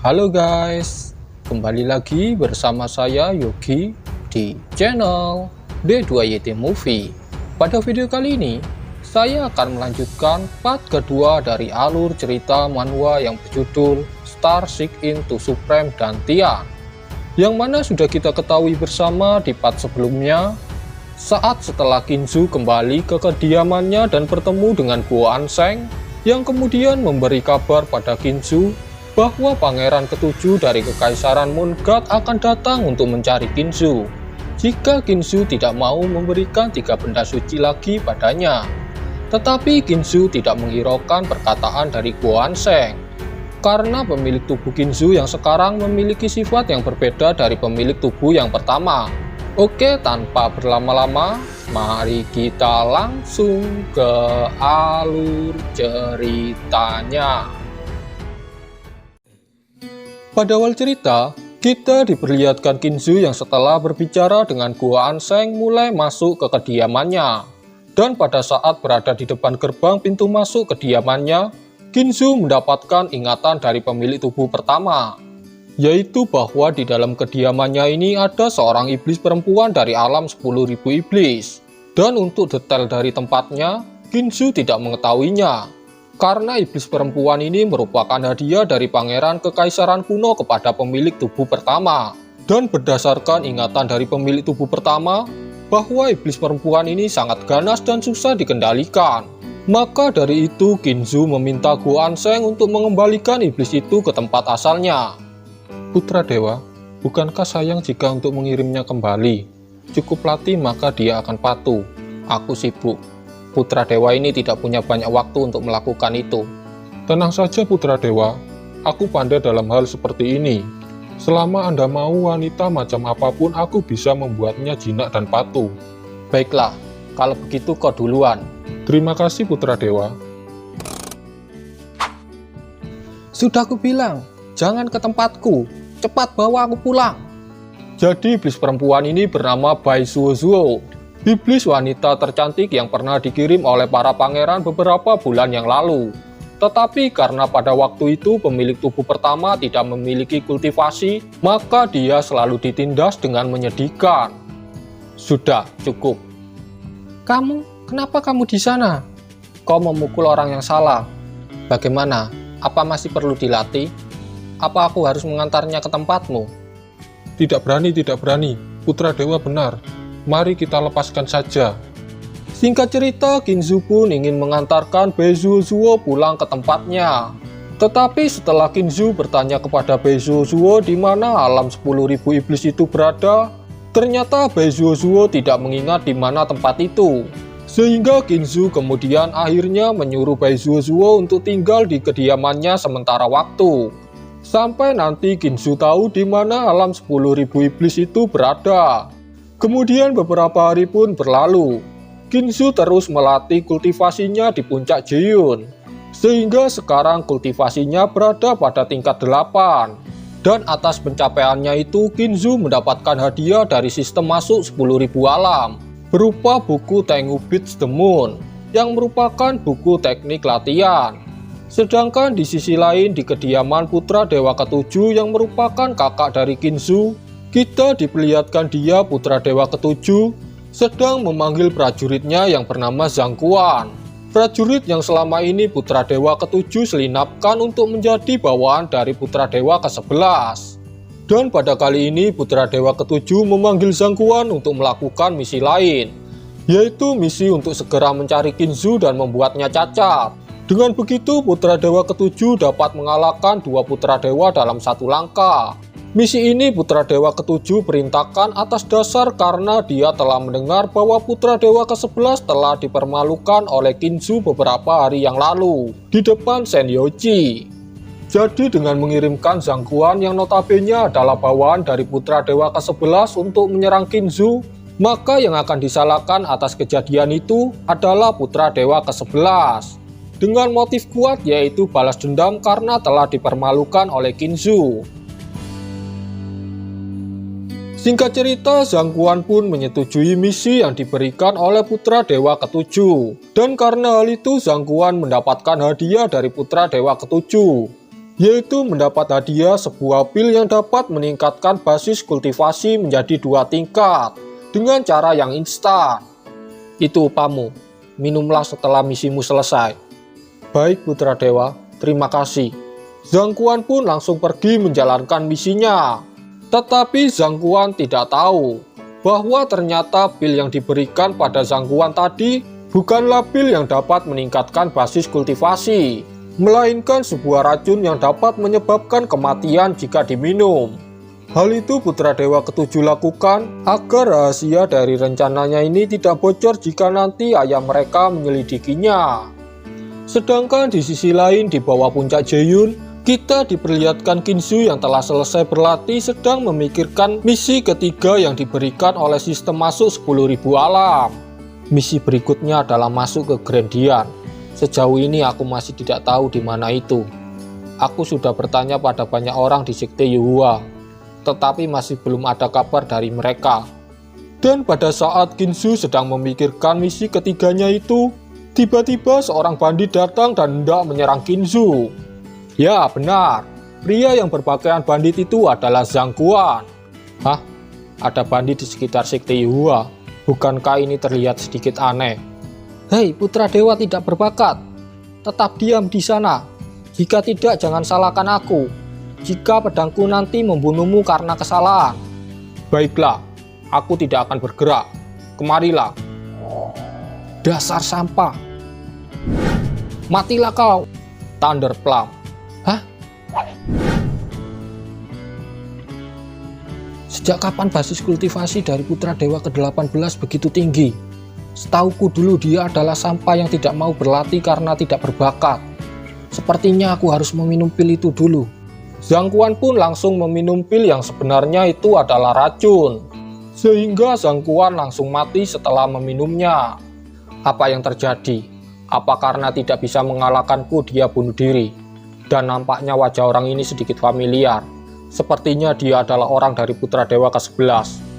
Halo guys, kembali lagi bersama saya Yogi di channel B2YT Movie. Pada video kali ini, saya akan melanjutkan part kedua dari alur cerita manhwa yang berjudul Star Seek into Supreme Dantian, yang mana sudah kita ketahui bersama di part sebelumnya, saat setelah Kinzu kembali ke kediamannya dan bertemu dengan Guo Anseng, yang kemudian memberi kabar pada Kinzu bahwa pangeran ketujuh dari kekaisaran Moon God akan datang untuk mencari Kinzu jika Kinzu tidak mau memberikan 3 benda suci lagi padanya. Tetapi Kinzu tidak menghiraukan perkataan dari Guo Anseng, karena pemilik tubuh Kinzu yang sekarang memiliki sifat yang berbeda dari pemilik tubuh yang pertama. Oke, tanpa berlama-lama, mari kita langsung ke alur ceritanya. Pada awal cerita, kita diperlihatkan Kinzu yang setelah berbicara dengan Guo Anseng mulai masuk ke kediamannya. Dan pada saat berada di depan gerbang pintu masuk kediamannya, Kinzu mendapatkan ingatan dari pemilik tubuh pertama, yaitu bahwa di dalam kediamannya ini ada seorang iblis perempuan dari alam 10.000 iblis. Dan untuk detail dari tempatnya, Kinzu tidak mengetahuinya, karena iblis perempuan ini merupakan hadiah dari pangeran kekaisaran kuno kepada pemilik tubuh pertama. Dan berdasarkan ingatan dari pemilik tubuh pertama, bahwa iblis perempuan ini sangat ganas dan susah dikendalikan. Maka dari itu Kinzu meminta Guo Anseng untuk mengembalikan iblis itu ke tempat asalnya. Putra Dewa, bukankah sayang jika untuk mengirimnya kembali? Cukup latih maka dia akan patuh. Aku sibuk. Putra Dewa ini tidak punya banyak waktu untuk melakukan itu. Tenang saja Putra Dewa, aku pandai dalam hal seperti ini. Selama Anda mau wanita macam apapun, aku bisa membuatnya jinak dan patuh. Baiklah, kalau begitu kau duluan. Terima kasih Putra Dewa. Sudah aku bilang, jangan ke tempatku. Cepat bawa aku pulang. Jadi iblis perempuan ini bernama Bai Zuo, iblis wanita tercantik yang pernah dikirim oleh para pangeran beberapa bulan yang lalu. Tetapi karena pada waktu itu pemilik tubuh pertama tidak memiliki kultivasi, maka dia selalu ditindas dengan menyedihkan. Sudah, cukup. Kenapa kamu di sana? Kau memukul orang yang salah. Bagaimana? Apa masih perlu dilatih? Apa aku harus mengantarnya ke tempatmu? Tidak berani. Putra Dewa benar. Mari kita lepaskan saja. Singkat cerita, Kinzu pun ingin mengantarkan Bai Zuo pulang ke tempatnya. Tetapi setelah Kinzu bertanya kepada Bai Zuo di mana alam 10.000 iblis itu berada, ternyata Bai Zuo tidak mengingat di mana tempat itu. Sehingga Kinzu kemudian akhirnya menyuruh Bai Zuo untuk tinggal di kediamannya sementara waktu, sampai nanti Kinzu tahu di mana alam 10.000 iblis itu berada. Kemudian beberapa hari pun berlalu. Kinzu terus melatih kultivasinya di puncak Jeon, sehingga sekarang kultivasinya berada pada tingkat 8. Dan atas pencapaiannya itu Kinzu mendapatkan hadiah dari sistem masuk 10.000 alam, berupa buku Tengu Beats the Moon, yang merupakan buku teknik latihan. Sedangkan di sisi lain di kediaman Putra Dewa Ketujuh yang merupakan kakak dari Kinzu, kita diperlihatkan dia Putra Dewa Ketujuh sedang memanggil prajuritnya yang bernama Zhang Quan. Prajurit yang selama ini Putra Dewa Ketujuh selinapkan untuk menjadi bawaan dari Putra Dewa ke-11. Dan pada kali ini Putra Dewa Ketujuh memanggil Zhang Quan untuk melakukan misi lain, yaitu misi untuk segera mencari Kinzu dan membuatnya cacat. Dengan begitu Putra Dewa Ketujuh dapat mengalahkan 2 Putra Dewa dalam satu langkah. Misi ini Putra Dewa Ketujuh perintahkan atas dasar karena dia telah mendengar bahwa Putra Dewa ke-11 telah dipermalukan oleh Kinzu beberapa hari yang lalu di depan Senyoji. Jadi dengan mengirimkan Zhang Quan yang notabene adalah bawaan dari Putra Dewa ke-11 untuk menyerang Kinzu, maka yang akan disalahkan atas kejadian itu adalah Putra Dewa ke-11. Dengan motif kuat yaitu balas dendam karena telah dipermalukan oleh Kinzu. Singkat cerita, Zhang Quan pun menyetujui misi yang diberikan oleh Putra Dewa Ketujuh. Dan karena hal itu, Zhang Quan mendapatkan hadiah dari Putra Dewa Ketujuh. yaitu mendapat hadiah sebuah pil yang dapat meningkatkan basis kultivasi menjadi 2 tingkat dengan cara yang instan. Itu upamu, minumlah setelah misimu selesai. Baik Putra Dewa, terima kasih. Zhang Kuan pun langsung pergi menjalankan misinya. Tetapi Zhang Kuan tidak tahu bahwa ternyata pil yang diberikan pada Zhang Kuan tadi bukanlah pil yang dapat meningkatkan basis kultivasi, melainkan sebuah racun yang dapat menyebabkan kematian jika diminum. Hal itu Putra Dewa ketujuh lakukan agar rahasia dari rencananya ini tidak bocor jika nanti ayah mereka menyelidikinya. Sedangkan di sisi lain di bawah puncak Jaeyun, kita diperlihatkan Qinzu yang telah selesai berlatih sedang memikirkan misi ketiga yang diberikan oleh sistem masuk 10.000 alam. Misi berikutnya adalah masuk ke Grandian. Sejauh ini aku masih tidak tahu di mana itu. Aku sudah bertanya pada banyak orang di Sekte Yuhua, tetapi masih belum ada kabar dari mereka. Dan pada saat Qinzu sedang memikirkan misi ketiganya itu, tiba-tiba seorang bandit datang dan hendak menyerang Qinzu. Ya benar, pria yang berpakaian bandit itu adalah Zhang Kuan. Hah? Ada bandit di sekitar Sekte Yuhua? Bukankah ini terlihat sedikit aneh? Hei Putra Dewa tidak berbakat, tetap diam di sana. Jika tidak jangan salahkan aku. Jika pedangku nanti membunuhmu karena kesalahan. Baiklah, aku tidak akan bergerak. Kemarilah. Dasar sampah. Matilah kau. Thunder Plum. Hah? Sejak kapan basis kultivasi dari Putra Dewa ke-18 begitu tinggi? Setauku dulu dia adalah sampah yang tidak mau berlatih karena tidak berbakat. Sepertinya aku harus meminum pil itu dulu. Zhang Kuan pun langsung meminum pil yang sebenarnya itu adalah racun. Sehingga Zhang Kuan langsung mati setelah meminumnya. Apa yang terjadi? Apa karena tidak bisa mengalahkanku dia bunuh diri? Dan nampaknya wajah orang ini sedikit familiar. Sepertinya dia adalah orang dari Putra Dewa ke-11.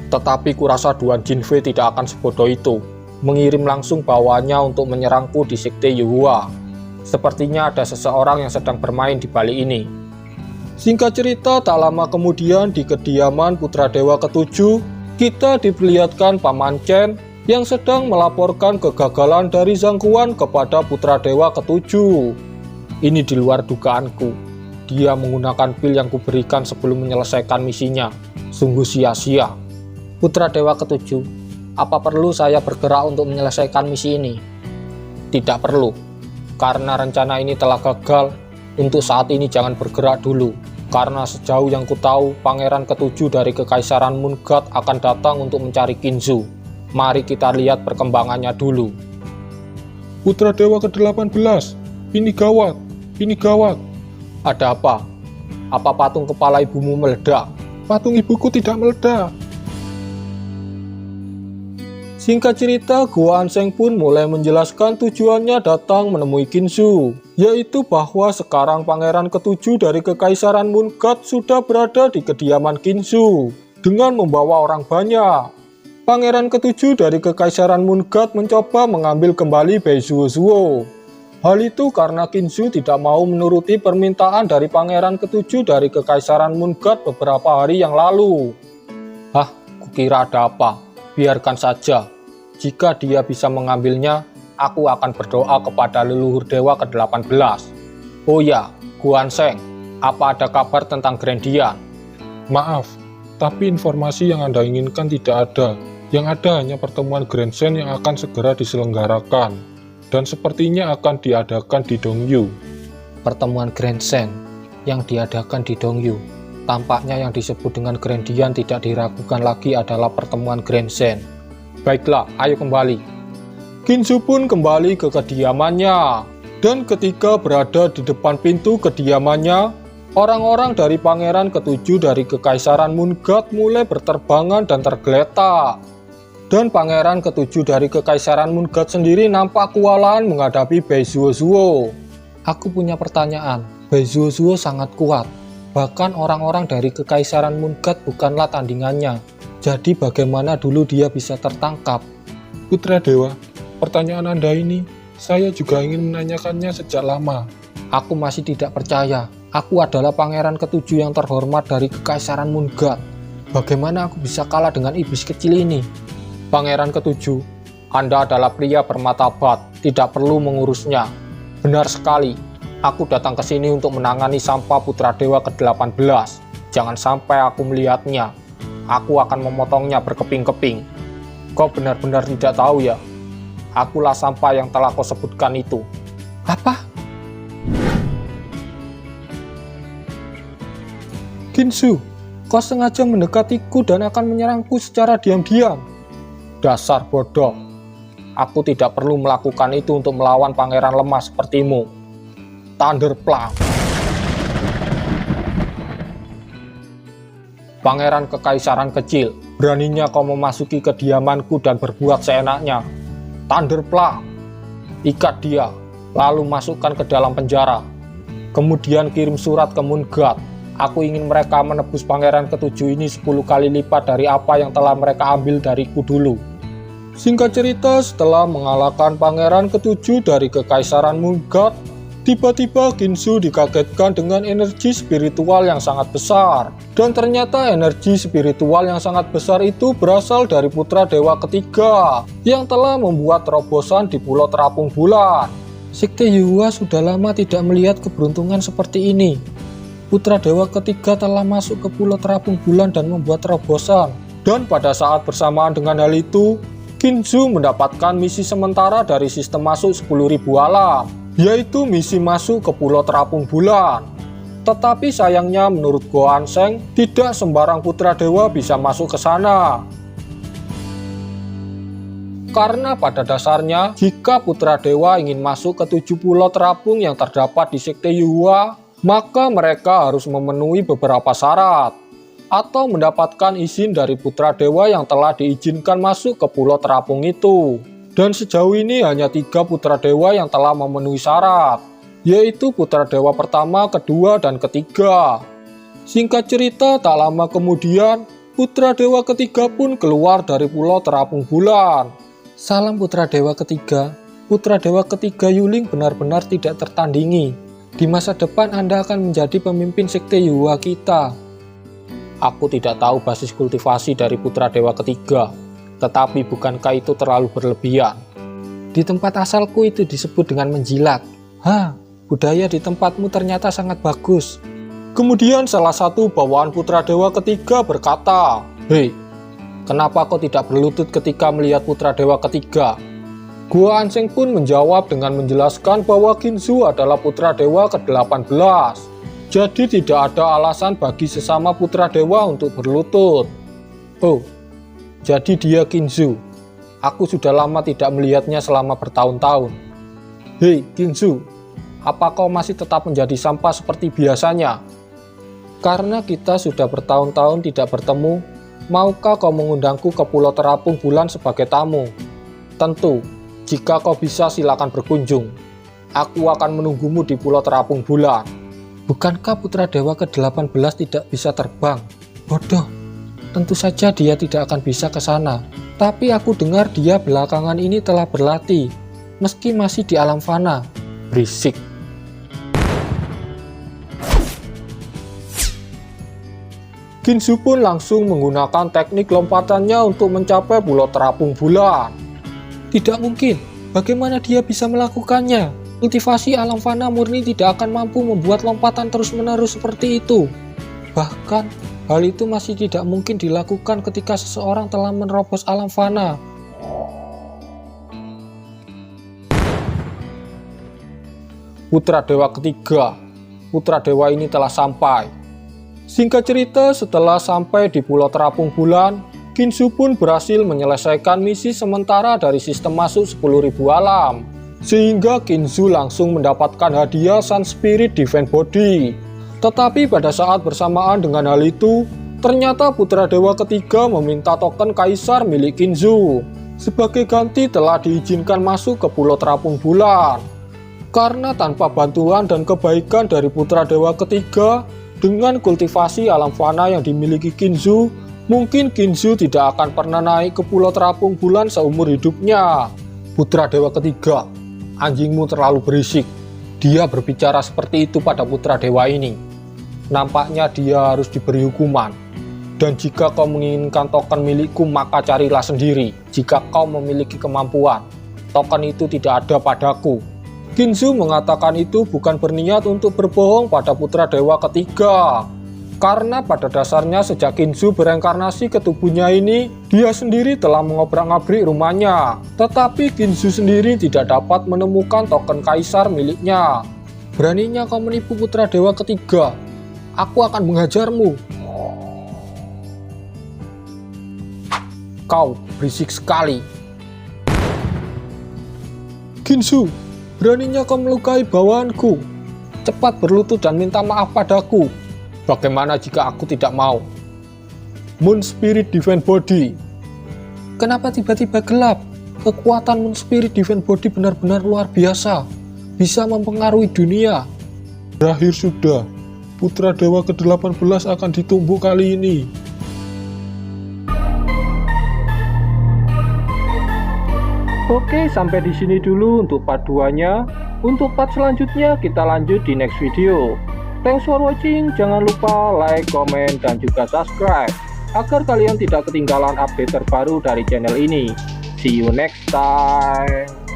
Tetapi kurasa Duan Jinfei tidak akan sebodoh itu mengirim langsung bawaannya untuk menyerangku di Sekte Yuhua. Sepertinya ada seseorang yang sedang bermain di balik ini. Singkat cerita, tak lama kemudian di kediaman Putra Dewa ke-7, kita diperlihatkan Paman Chen yang sedang melaporkan kegagalan dari Zhang Kuan kepada Putra Dewa ke-7. Ini di luar dugaanku. Dia menggunakan pil yang kuberikan sebelum menyelesaikan misinya. Sungguh sia-sia. Putra Dewa ke-7, apa perlu saya bergerak untuk menyelesaikan misi ini? Tidak perlu. Karena rencana ini telah gagal, untuk saat ini jangan bergerak dulu. Karena sejauh yang ku tahu, Pangeran ke-7 dari Kekaisaran Moon God akan datang untuk mencari Qinzu. Mari kita lihat perkembangannya dulu. Putra Dewa ke-18, ini gawat. Ini gawat. Ada apa? Apa patung kepala ibumu meledak? Patung ibuku tidak meledak. Singkat cerita, Guan Sheng pun mulai menjelaskan tujuannya datang menemui Qinzu, yaitu bahwa sekarang Pangeran ke-7 dari Kekaisaran Moon God sudah berada di kediaman Qinzu dengan membawa orang banyak. Pangeran ke-7 dari Kekaisaran Moon God mencoba mengambil kembali Baizuo. Hal itu karena Qinzu tidak mau menuruti permintaan dari Pangeran ke-7 dari Kekaisaran Moon God beberapa hari yang lalu. Hah, kukira ada apa? Biarkan saja. Jika dia bisa mengambilnya, aku akan berdoa kepada leluhur dewa ke-18. Oh ya, Guan Sheng, apa ada kabar tentang Grandian? Maaf, tapi informasi yang Anda inginkan tidak ada. Yang ada hanya pertemuan Grand Shen yang akan segera diselenggarakan. Dan sepertinya akan diadakan di Dongyu. Pertemuan Grand Shen yang diadakan di Dongyu. Tampaknya yang disebut dengan Grandian tidak diragukan lagi adalah pertemuan Grand Shen. Baiklah, ayo kembali. Qinzu pun kembali ke kediamannya. Dan ketika berada di depan pintu kediamannya, orang-orang dari Pangeran ke-7 dari Kekaisaran Moon God mulai berterbangan dan tergeletak. Dan Pangeran ke-7 dari Kekaisaran Moon God sendiri nampak kewalahan menghadapi Baizuo. Aku punya pertanyaan, Baizuo sangat kuat. Bahkan orang-orang dari Kekaisaran Moon God bukanlah tandingannya. Jadi bagaimana dulu dia bisa tertangkap? Putra Dewa, pertanyaan Anda ini, saya juga ingin menanyakannya sejak lama. Aku masih tidak percaya. Aku adalah pangeran ketujuh yang terhormat dari Kekaisaran Moongard. Bagaimana aku bisa kalah dengan iblis kecil ini? Pangeran ketujuh, Anda adalah pria bermartabat, tidak perlu mengurusnya. Benar sekali, aku datang ke sini untuk menangani sampah Putra Dewa ke-18. Jangan sampai aku melihatnya. Aku akan memotongnya berkeping-keping. Kau benar-benar tidak tahu ya? Akulah sampah yang telah kau sebutkan itu. Apa? Ginsu, kau sengaja mendekatiku dan akan menyerangku secara diam-diam. Dasar bodoh. Aku tidak perlu melakukan itu untuk melawan pangeran lemah sepertimu. Thunderplank. Pangeran kekaisaran kecil, beraninya kau memasuki kediamanku dan berbuat seenaknya. Thunderplank. Ikat dia, lalu masukkan ke dalam penjara. Kemudian kirim surat ke Moongard. Aku ingin mereka menebus pangeran ketujuh ini 10 kali lipat dari apa yang telah mereka ambil dariku dulu. Singkat cerita, setelah mengalahkan pangeran ketujuh dari Kekaisaran Moongard, tiba-tiba Ginsu dikagetkan dengan energi spiritual yang sangat besar. Dan ternyata energi spiritual yang sangat besar itu berasal dari Putra Dewa ketiga yang telah membuat terobosan di Pulau Terapung Bulan. Sekte Yuhua sudah lama tidak melihat keberuntungan seperti ini. Putra Dewa ketiga telah masuk ke Pulau Terapung Bulan dan membuat terobosan. Dan pada saat bersamaan dengan hal itu, Ginsu mendapatkan misi sementara dari sistem masuk 10.000 alam, yaitu misi masuk ke Pulau Terapung Bulan. Tetapi sayangnya menurut Gohan Seng, tidak sembarang Putra Dewa bisa masuk ke sana. Karena pada dasarnya, jika Putra Dewa ingin masuk ke 7 pulau terapung yang terdapat di Sekte Yuhua, maka mereka harus memenuhi beberapa syarat atau mendapatkan izin dari Putra Dewa yang telah diizinkan masuk ke pulau terapung itu. Dan sejauh ini hanya 3 Putra Dewa yang telah memenuhi syarat, yaitu Putra Dewa pertama, kedua, dan ketiga. Singkat cerita, tak lama kemudian Putra Dewa ketiga pun keluar dari Pulau Terapung Bulan. Salam Putra Dewa ketiga. Putra Dewa ketiga Yuling benar-benar tidak tertandingi. Di masa depan Anda akan menjadi pemimpin Sekte Yuhua kita. Aku tidak tahu basis kultivasi dari Putra Dewa ketiga, tetapi bukankah itu terlalu berlebihan? Di tempat asalku itu disebut dengan menjilat. Budaya di tempatmu ternyata sangat bagus. Kemudian salah satu bawaan Putra Dewa ketiga berkata, "Hei, kenapa kau tidak berlutut ketika melihat Putra Dewa ketiga?" Gohan Seng pun menjawab dengan menjelaskan bahwa Ginsu adalah Putra Dewa ke-18. Jadi tidak ada alasan bagi sesama Putra Dewa untuk berlutut. Oh, jadi dia Ginsu. Aku sudah lama tidak melihatnya selama bertahun-tahun. Hei Ginsu, apa kau masih tetap menjadi sampah seperti biasanya? Karena kita sudah bertahun-tahun tidak bertemu, maukah kau mengundangku ke Pulau Terapung Bulan sebagai tamu? Tentu. Jika kau bisa, silakan berkunjung. Aku akan menunggumu di Pulau Terapung Bulan. Bukankah Putra Dewa ke-18 tidak bisa terbang? Bodoh. Tentu saja dia tidak akan bisa ke sana. Tapi aku dengar dia belakangan ini telah berlatih, meski masih di alam fana. Berisik. Ginsu pun langsung menggunakan teknik lompatannya untuk mencapai Pulau Terapung Bulan. Tidak mungkin, bagaimana dia bisa melakukannya? Kultivasi alam fana murni tidak akan mampu membuat lompatan terus-menerus seperti itu. Bahkan, hal itu masih tidak mungkin dilakukan ketika seseorang telah menerobos alam fana. Putra Dewa ketiga, Putra Dewa ini telah sampai. Singkat cerita, setelah sampai di Pulau Terapung Bulan, Ginsu pun berhasil menyelesaikan misi sementara dari sistem masuk 10.000 alam. Sehingga Ginsu langsung mendapatkan hadiah Sun Spirit Defense Body. Tetapi pada saat bersamaan dengan hal itu, ternyata Putra Dewa ketiga meminta token Kaisar milik Ginsu. Sebagai ganti telah diizinkan masuk ke Pulau Terapung Bulan. Karena tanpa bantuan dan kebaikan dari Putra Dewa ketiga, dengan kultivasi alam fana yang dimiliki Ginsu, mungkin Ginsu tidak akan pernah naik ke Pulau Terapung Bulan seumur hidupnya. Putra Dewa ketiga, anjingmu terlalu berisik. Dia berbicara seperti itu pada Putra Dewa ini. Nampaknya dia harus diberi hukuman. Dan jika kau menginginkan token milikku, maka carilah sendiri. Jika kau memiliki kemampuan, token itu tidak ada padaku. Ginsu mengatakan itu bukan berniat untuk berbohong pada putra dewa ketiga. Karena pada dasarnya sejak Ginsu bereinkarnasi ke tubuhnya ini, dia sendiri telah mengobrak-ngabrik rumahnya. Tetapi Ginsu sendiri tidak dapat menemukan token kaisar miliknya. Beraninya kau menipu putra dewa ketiga. Aku akan menghajarmu. Kau berisik sekali. Ginsu, beraninya kau melukai bawahanku. Cepat berlutut dan minta maaf padaku. Bagaimana jika aku tidak mau? Moon Spirit Divine Body. Kenapa tiba-tiba gelap? Kekuatan Moon Spirit Divine Body benar-benar luar biasa. Bisa mempengaruhi dunia. Berakhir sudah. Putra Dewa ke-18 akan ditumbuk kali ini. Oke, sampai di sini dulu untuk part 2-nya. Untuk part selanjutnya kita lanjut di next video. Thanks for watching. Jangan lupa like, comment, dan juga subscribe agar kalian tidak ketinggalan update terbaru dari channel ini. See you next time.